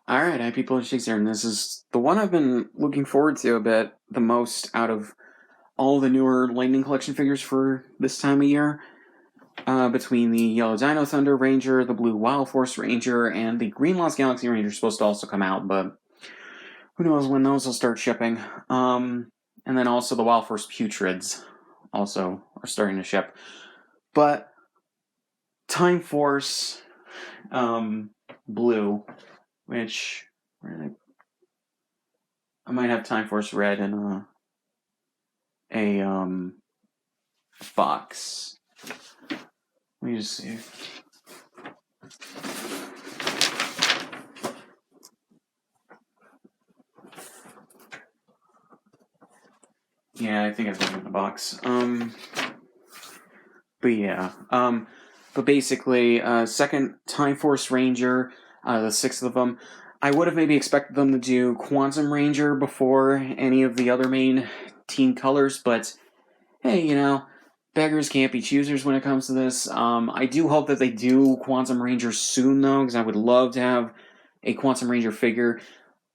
Alright, hi people, it's Shakes here, and this is the one I've been looking forward to a bit the most out of all the newer Lightning Collection figures for this time of year. Between the Yellow Dino Thunder Ranger, the Blue Wild Force Ranger, and the Green Lost Galaxy Ranger supposed to also come out, but who knows when those will start shipping. And then also the Wild Force Putrids also are starting to ship. But Time Force Blue, which I might have Time Force Red in a box. Let me just see. Yeah, I think I've got it in the box. But yeah. But basically, second Time Force Ranger, the sixth of them. I would have maybe expected them to do Quantum Ranger before any of the other main team colors, but hey, beggars can't be choosers when it comes to this. I do hope that they do Quantum Ranger soon, though, because I would love to have a Quantum Ranger figure.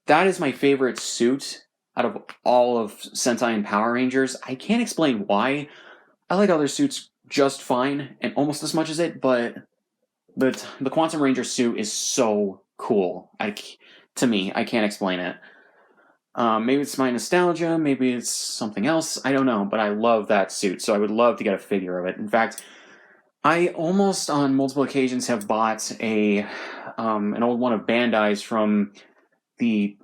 That is my favorite suit out of all of Sentai and Power Rangers. I can't explain why. I like other suits just fine and almost as much as it, but the Quantum Ranger suit is so cool. To me, I can't explain it. Maybe it's my nostalgia, maybe it's something else, I don't know, but I love that suit, so I would love to get a figure of it. In fact, I almost on multiple occasions have bought an old one of Bandai's from the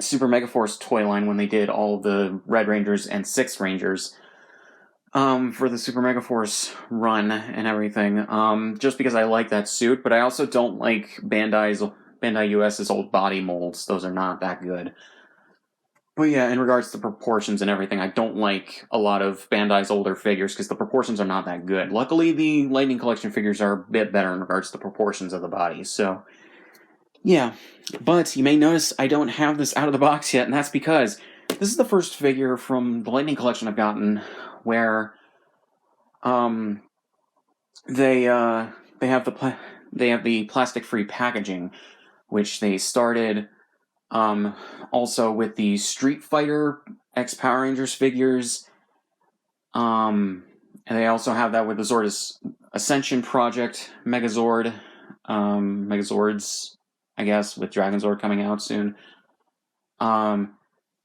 Super Megaforce toy line when they did all the Red Rangers and Six Rangers for the Super Megaforce run and everything, just because I like that suit, but I also don't like Bandai US's old body molds. Those are not that good. But yeah, in regards to proportions and everything, I don't like a lot of Bandai's older figures because the proportions are not that good. Luckily, the Lightning Collection figures are a bit better in regards to the proportions of the bodies, so yeah. But you may notice I don't have this out of the box yet, and that's because this is the first figure from the Lightning Collection I've gotten where they have the plastic-free packaging, which they started also with the Street Fighter X Power Rangers figures. And they also have that with the Zordus Ascension Project Megazord, Megazords, I guess, with Dragon Zord coming out soon. And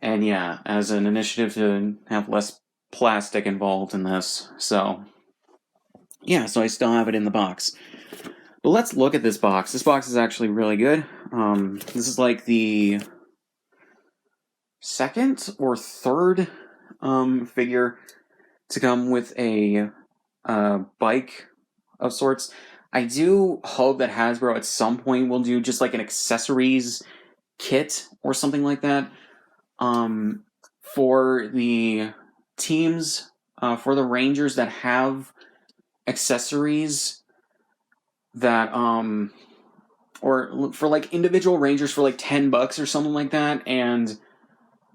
yeah, as an initiative to have less plastic involved in this. So yeah, so I still have it in the box. But let's look at this box. This box is actually really good. This is like the second or third figure to come with a bike of sorts. I do hope that Hasbro at some point will do just like an accessories kit or something like that for the teams, for the Rangers that have accessories that or for like individual Rangers for like $10 or something like that, and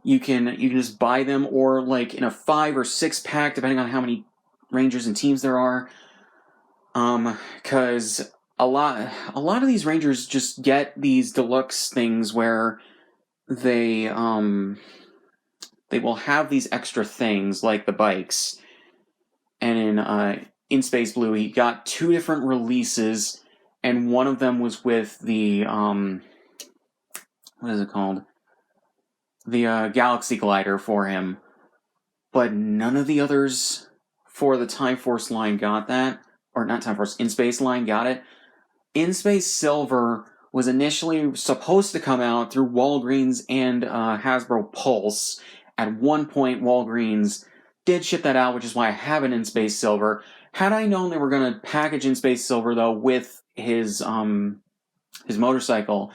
you can just buy them, or like in a 5 or 6 pack depending on how many Rangers and teams there are. Because a lot of these Rangers just get these deluxe things where they will have these extra things like the bikes. And in Space Blue, he got 2 different releases, and one of them was with the what is it called? The Galaxy Glider for him. But none of the others for the Time Force line got that. Or not Time Force, In Space line got it. In Space Silver was initially supposed to come out through Walgreens and Hasbro Pulse. At one point, Walgreens did ship that out, which is why I have it In Space Silver. Had I known they were going to package In Space Silver, though, with his motorcycle,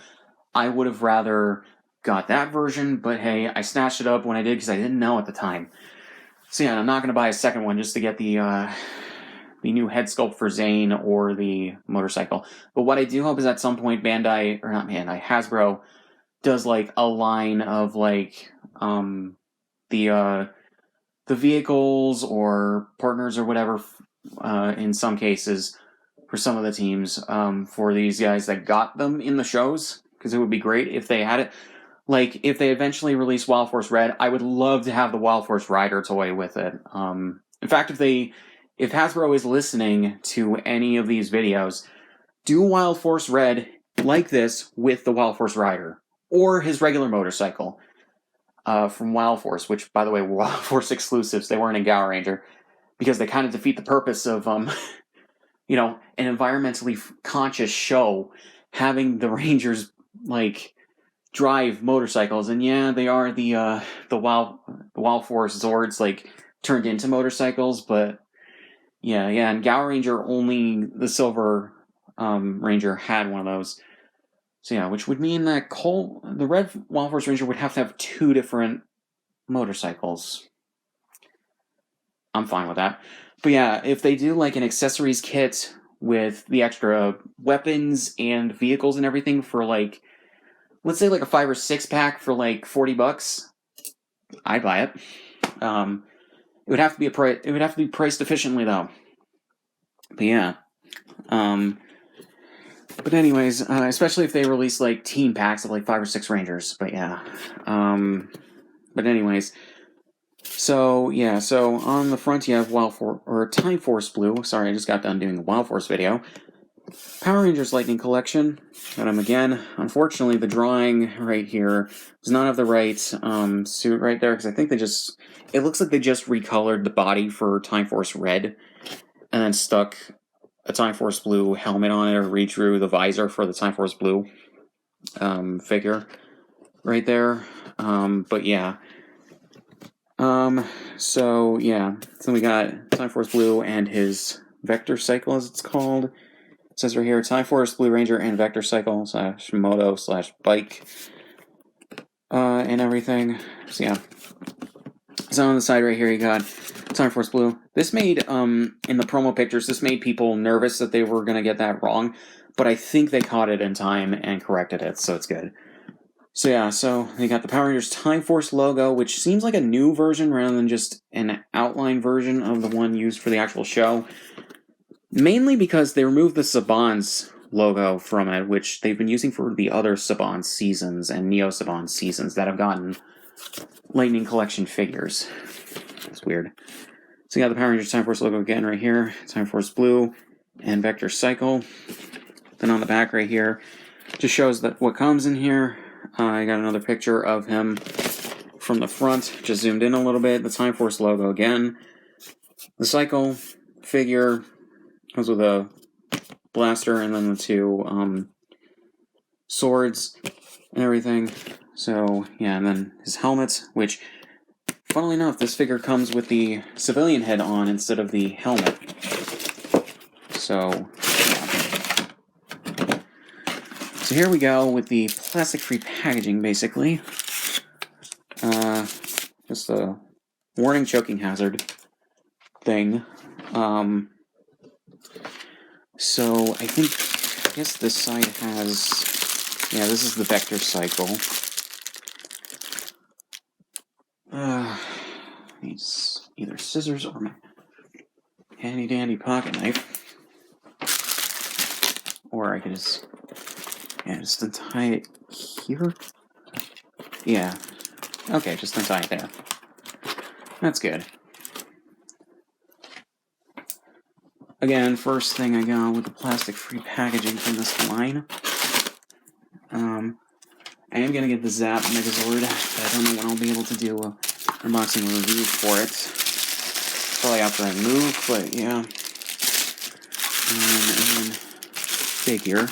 I would have rather got that version, but hey, I snatched it up when I did because I didn't know at the time. So yeah, I'm not going to buy a second one just to get the new head sculpt for Zane or the motorcycle. But what I do hope is at some point Hasbro does like a line of like the vehicles or partners or whatever in some cases for some of the teams for these guys that got them in the shows. because it would be great if they had it. Like, if they eventually release Wild Force Red, I would love to have the Wild Force Rider toy with it. In fact, if Hasbro is listening to any of these videos, do Wild Force Red like this with the Wild Force Rider, or his regular motorcycle from Wild Force, which, by the way, were Wild Force exclusives. They weren't in Gower Ranger, because they kind of defeat the purpose of, you know, an environmentally conscious show, having the Rangers, like, drive motorcycles. And yeah, they are the Wild Force Zords, like, turned into motorcycles, but yeah, and Gower Ranger, only the Silver Ranger had one of those. So yeah, which would mean that the Red Wild Force Ranger would have to have 2 different motorcycles. I'm fine with that. But yeah, if they do like an accessories kit with the extra weapons and vehicles and everything for like, let's say like a 5 or 6 pack for like $40, I'd buy it. It would have to be it would have to be priced efficiently though. But yeah. But anyways, especially if they release like team packs of like 5 or 6 Rangers. But yeah. But anyways. So yeah, so on the front you have Time Force Blue. Sorry, I just got done doing the Wild Force video. Power Rangers Lightning Collection. Got them again. Unfortunately, the drawing right here does not have the right suit right there, because I think it looks like they just recolored the body for Time Force Red, and then stuck a Time Force Blue helmet on it, or redrew the visor for the Time Force Blue figure right there. But yeah. So yeah, so we got Time Force Blue and his Vector Cycle, as it's called. It says right here, Time Force Blue Ranger and Vector Cycle / moto / bike, and everything. So yeah. So on the side right here, you got Time Force Blue. This made, in the promo pictures, this made people nervous that they were gonna get that wrong, but I think they caught it in time and corrected it, so it's good. So yeah, so they got the Power Rangers Time Force logo, which seems like a new version rather than just an outline version of the one used for the actual show. Mainly because they removed the Saban's logo from it, which they've been using for the other Saban seasons and Neo Saban seasons that have gotten Lightning Collection figures. It's weird. So you got the Power Rangers Time Force logo again right here, Time Force Blue and Vector Cycle. Then on the back right here, just shows that what comes in here. I got another picture of him from the front, just zoomed in a little bit. The Time Force logo again. The Cycle figure comes with a blaster and then the 2 swords and everything. So yeah, and then his helmet, which, funnily enough, this figure comes with the civilian head on instead of the helmet. So So here we go with the plastic-free packaging, basically. Just a warning choking hazard thing. So I guess this side has, yeah, this is the Vector Cycle. Needs either scissors or my handy-dandy pocket knife. Or I could just untie it here. Yeah. Okay, just untie it there. That's good. Again, first thing I got with the plastic-free packaging from this line. I am going to get the Zap Megazord, but I don't know when I'll be able to do an unboxing review for it. Probably after I move, but yeah. And then figure.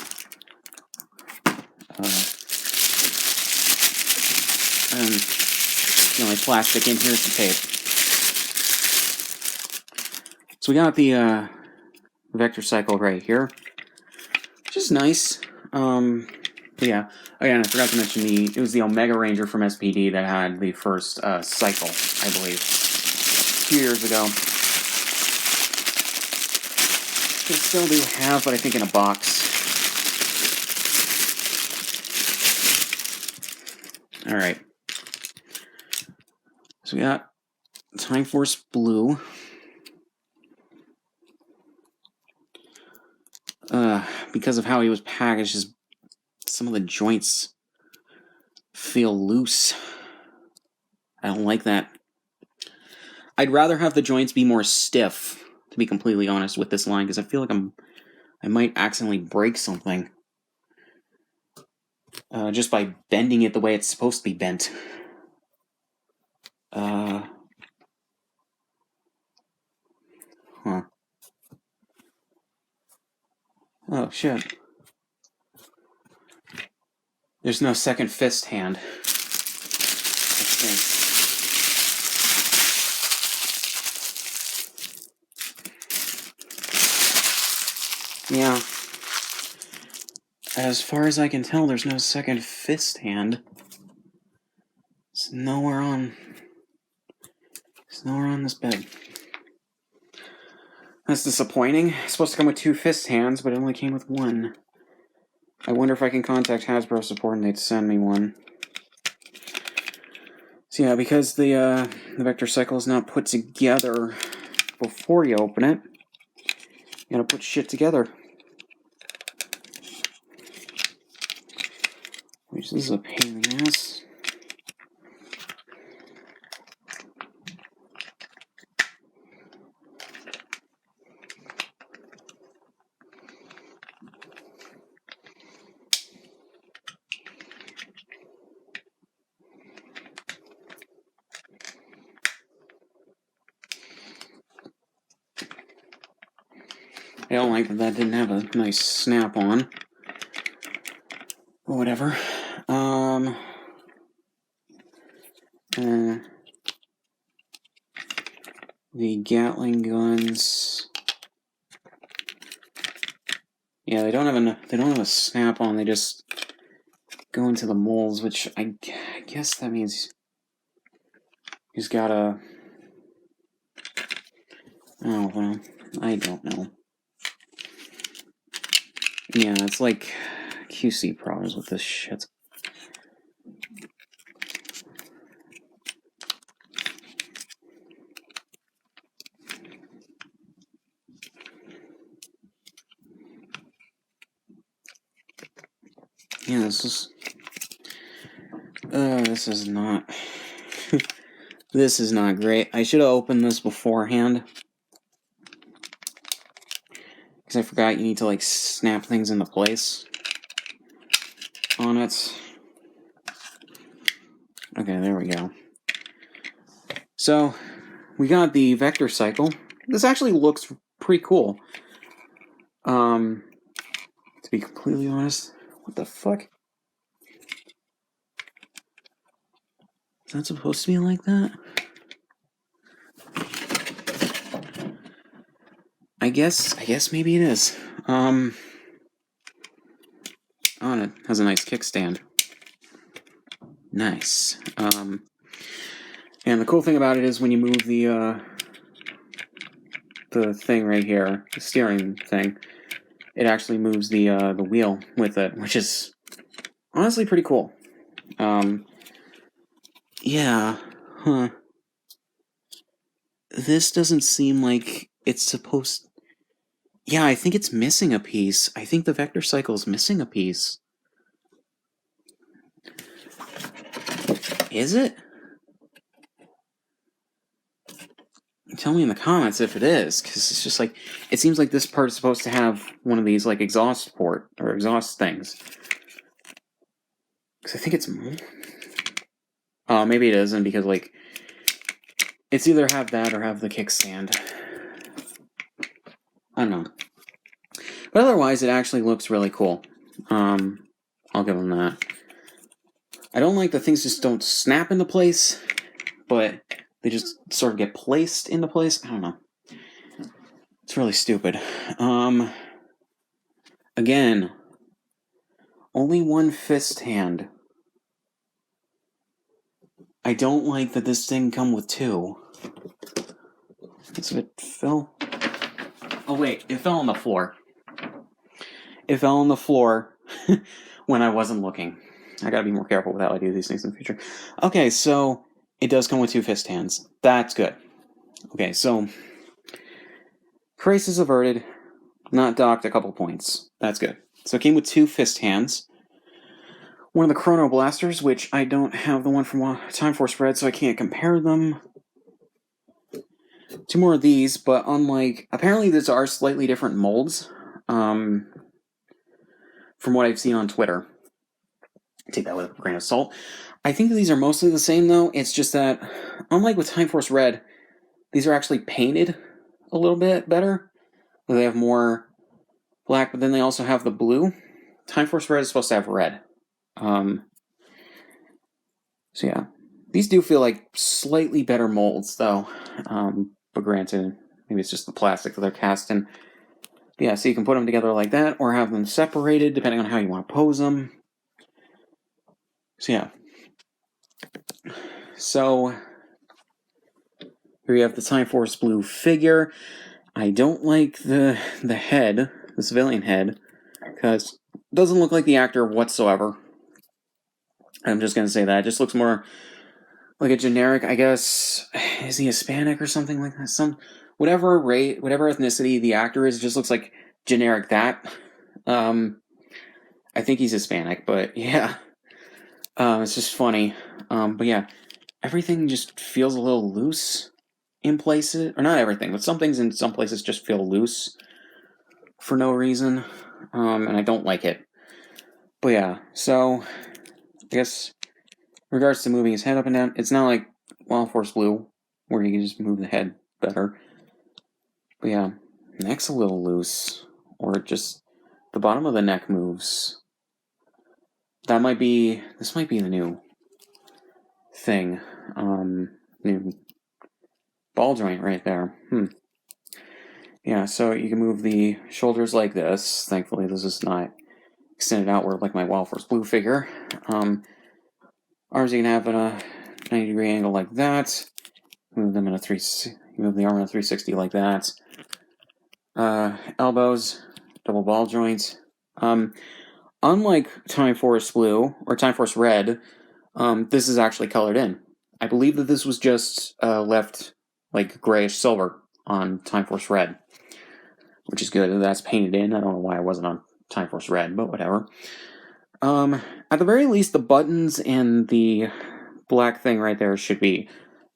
And the only plastic in here is the tape. So we got the Vector Cycle right here, which is nice. But yeah, again, I forgot to mention it was the Omega Ranger from SPD that had the first cycle, I believe, a few years ago. They still do have, but I think in a box. Alright. So we got Time Force Blue. Because of how he was packaged, his some of the joints feel loose. I don't like that. I'd rather have the joints be more stiff, to be completely honest, with this line, because I feel like I might accidentally break something. Just by bending it the way it's supposed to be bent. Huh. Oh, shit. There's no second fist hand. I think. Yeah. As far as I can tell, there's no second fist hand. It's nowhere on this bed. That's disappointing. It's supposed to come with 2 fist hands, but it only came with 1. I wonder if I can contact Hasbro support and they'd send me one. So yeah, because the Vector Cycle is not put together before you open it, you gotta put shit together. Which this is a pain in the ass. I don't like that didn't have a nice snap-on. But whatever. The Gatling guns. Yeah, they don't have a snap-on. They just go into the molds, which I guess that means he's got a. Oh well, I don't know. Yeah, it's like QC problems with this shit. Yeah, this is not. This is not great. I should have opened this beforehand. Because I forgot you need to, like, snap things into place on it. Okay, there we go. So, we got the Vector Cycle. This actually looks pretty cool. To be completely honest, what the fuck? Is that supposed to be like that? I guess maybe it is. Oh, and it has a nice kickstand. Nice. And the cool thing about it is when you move the thing right here, the steering thing, it actually moves the wheel with it, which is honestly pretty cool. Yeah. Huh. This doesn't seem like it's supposed... Yeah, I think it's missing a piece. I think the Vector Cycle is missing a piece. Is it? Tell me in the comments if it is, because it's just like... It seems like this part is supposed to have one of these, like, exhaust port, or exhaust things. Because I think it's... maybe it isn't, because, like... It's either have that or have the kickstand. I don't know. But otherwise, it actually looks really cool. I'll give them that. I don't like that things just don't snap into place, but they just sort of get placed into place. I don't know. It's really stupid. Again, only 1 fist hand. I don't like that this thing come with 2. It fell. Oh wait, it fell on the floor. It fell on the floor when I wasn't looking. I gotta be more careful with how I do these things in the future. Okay, so it does come with 2 fist hands. That's good. Okay, so crisis averted, not docked a couple points. That's good. So it came with 2 fist hands. one of the Chrono Blasters, which I don't have the one from Time Force Red, so I can't compare them. 2 more of these, but unlike... Apparently these are slightly different molds, from what I've seen on Twitter. Take that with a grain of salt. I think these are mostly the same, though. It's just that, unlike with Time Force Red, these are actually painted a little bit better. They have more black, but then they also have the blue. Time Force Red is supposed to have red. So yeah, these do feel like slightly better molds, though. But granted, maybe it's just the plastic that they're cast in. But yeah, so you can put them together like that, or have them separated, depending on how you want to pose them. So yeah. So here you have the Time Force Blue figure. I don't like the head, the civilian head, because it doesn't look like the actor whatsoever. I'm just gonna say that. It just looks more like a generic, I guess. Is he Hispanic or something like that? Whatever race, whatever ethnicity the actor is, it just looks like generic that. I think he's Hispanic, but yeah. It's just funny. But yeah, everything just feels a little loose in places, or not everything, but some things in some places just feel loose for no reason, and I don't like it. But yeah, so I guess in regards to moving his head up and down, it's not like Wild Force Blue, where you can just move the head better. But yeah, neck's a little loose, or just the bottom of the neck moves. This might be the new thing. New ball joint right there. Yeah, so you can move the shoulders like this. Thankfully, this is not extended outward like my Wild Force Blue figure. Arms you can have at a 90-degree angle like that. Move them in a move the arm in a 360 like that. Elbows, double ball joints. Unlike Time Force Blue or Time Force Red, this is actually colored in. I believe that this was just left like grayish silver on Time Force Red, which is good. That's painted in. I don't know why it wasn't on Time Force Red, but whatever. At the very least, the buttons and the black thing right there should be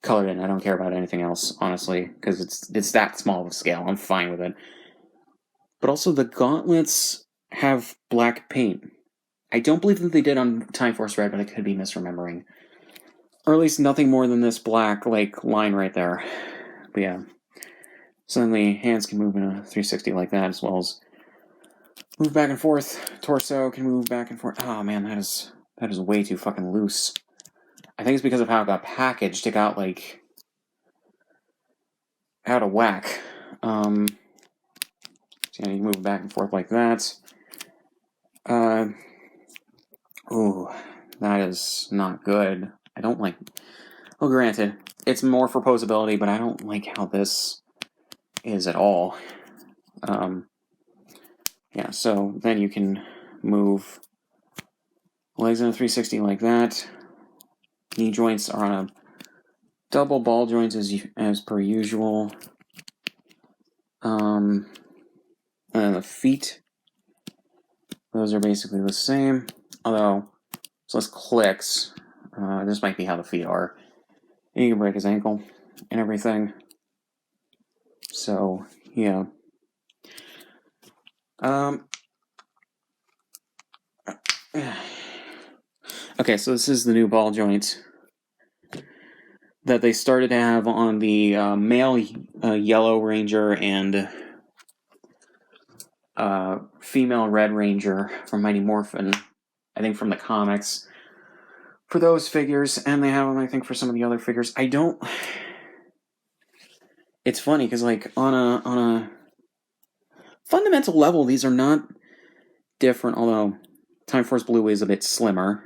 colored in. I don't care about anything else, honestly, because it's that small of a scale. I'm fine with it. But also, the gauntlets have black paint. I don't believe that they did on Time Force Red, but I could be misremembering. Or at least nothing more than this black, like, line right there. But yeah. Suddenly, hands can move in a 360 like that, as well as move back and forth. Torso can move back and forth. Oh man, that is way too fucking loose. I think it's because of how it got packaged. It got, like, out of whack. So yeah, you can move back and forth like that. Ooh, that is not good. I don't like... Well, granted, it's more for posability, but I don't like how this is at all. Yeah, so then you can move legs in a 360 like that. Knee joints are on a double ball joints as per usual. And the feet, those are basically the same. Although, so less clicks. This might be how the feet are. And you can break his ankle and everything. So, yeah. Okay, so this is the new ball joint that they started to have on the male Yellow Ranger and female Red Ranger from Mighty Morphin, I think from the comics, for those figures, and they have them, I think, for some of the other figures. I don't... It's funny, because, like, on a fundamental level, these are not different, although Time Force Blue is a bit slimmer,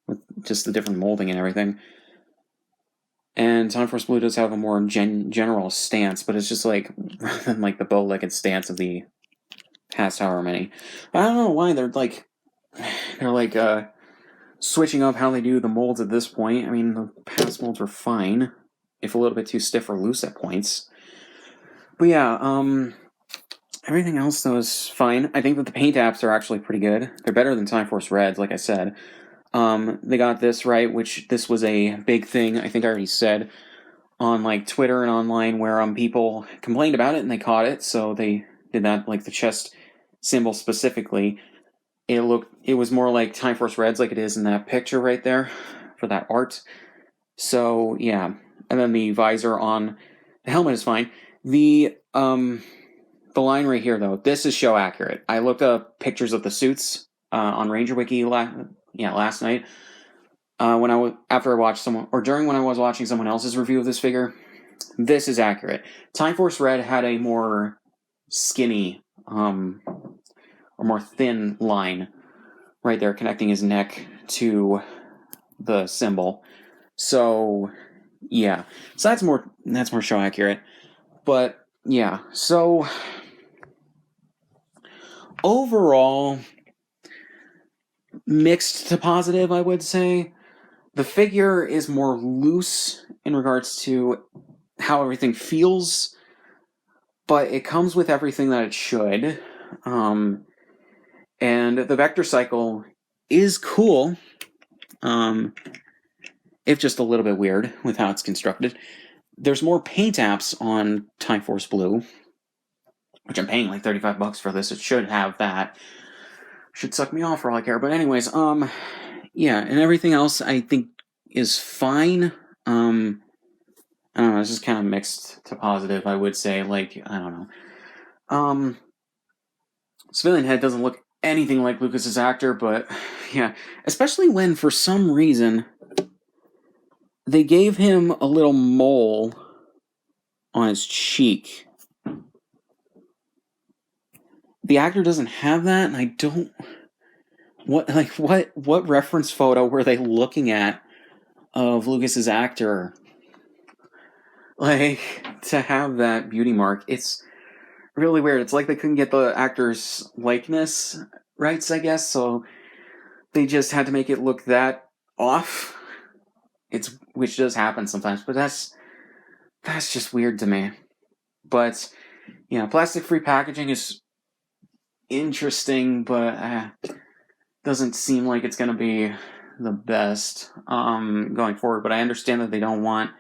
with just the different molding and everything. And Time Force Blue does have a more general stance, but it's just like, rather than like the bow-legged stance of the past however many. I don't know why they're like switching up how they do the molds at this point. I mean, the past molds were fine, if a little bit too stiff or loose at points. But yeah, Everything else, though, is fine. I think that the paint apps are actually pretty good. They're better than Time Force Reds, like I said. They got this right, which this was a big thing, I think I already said, on like Twitter and online, where people complained about it and they caught it, so they did that, like the chest symbol specifically. It was more like Time Force Reds, like it is in that picture right there for that art. So yeah, and then the visor on the helmet is fine. The line right here, though, this is show accurate. I looked up pictures of the suits on Ranger Wiki last night. When after I watched someone, or during when I was watching someone else's review of this figure, this is accurate. Time Force Red had a more skinny, or more thin line right there connecting his neck to the symbol. So yeah, so that's more show accurate. But yeah, so overall, mixed to positive, I would say. The figure is more loose in regards to how everything feels, but it comes with everything that it should. And the vector cycle is cool, if just a little bit weird with how it's constructed. There's more paint apps on Time Force Blue, which I'm paying like $35 for this. It should have that. Should suck me off for all I care. But anyways, yeah, and everything else I think is fine. I don't know, it's just kind of mixed to positive, I would say. Like, I don't know. Civilian Head doesn't look anything like Lucas's actor, but yeah, especially when for some reason they gave him a little mole on his cheek. The actor doesn't have that, and I don't. What reference photo were they looking at of Lucas's actor? Like, to have that beauty mark, it's really weird. It's like they couldn't get the actor's likeness rights, I guess, so they just had to make it look that off. Which does happen sometimes, but that's just weird to me. But yeah, plastic-free packaging is interesting, but doesn't seem like it's going to be the best going forward. But I understand that they don't want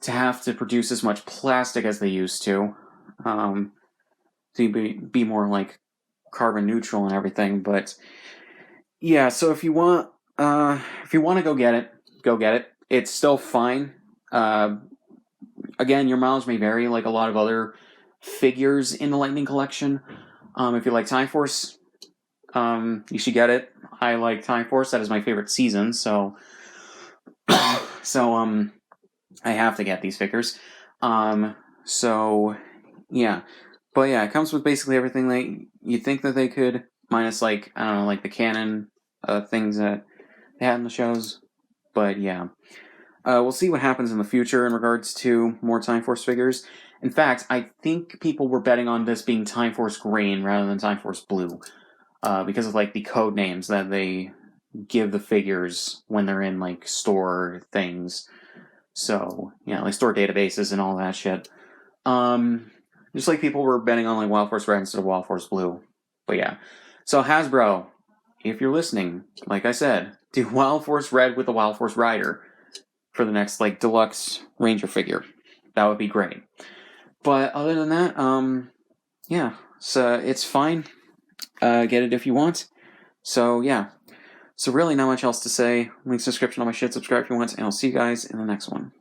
to have to produce as much plastic as they used to be more like carbon neutral and everything. But yeah, so if you want to go get it. It's still fine. Again, your mileage may vary, like a lot of other figures in the Lightning collection. If you like Time Force, you should get it. I like Time Force. That is my favorite season. So I have to get these figures. So yeah, but yeah, it comes with basically everything that you think that they could, minus like, I don't know, like the canon things that they had in the shows. But yeah, we'll see what happens in the future in regards to more Time Force figures. In fact, I think people were betting on this being Time Force Green rather than Time Force Blue, because of like the code names that they give the figures when they're in like store things. So yeah, like store databases and all that shit. Just like people were betting on like Wild Force Red instead of Wild Force Blue. But yeah, so Hasbro, if you're listening, like I said, do Wild Force Red with the Wild Force Rider for the next like deluxe Ranger figure. That would be great. But other than that, yeah, so it's fine. Get it if you want. So yeah, so really not much else to say. Links in the description on my shit. Subscribe if you want, and I'll see you guys in the next one.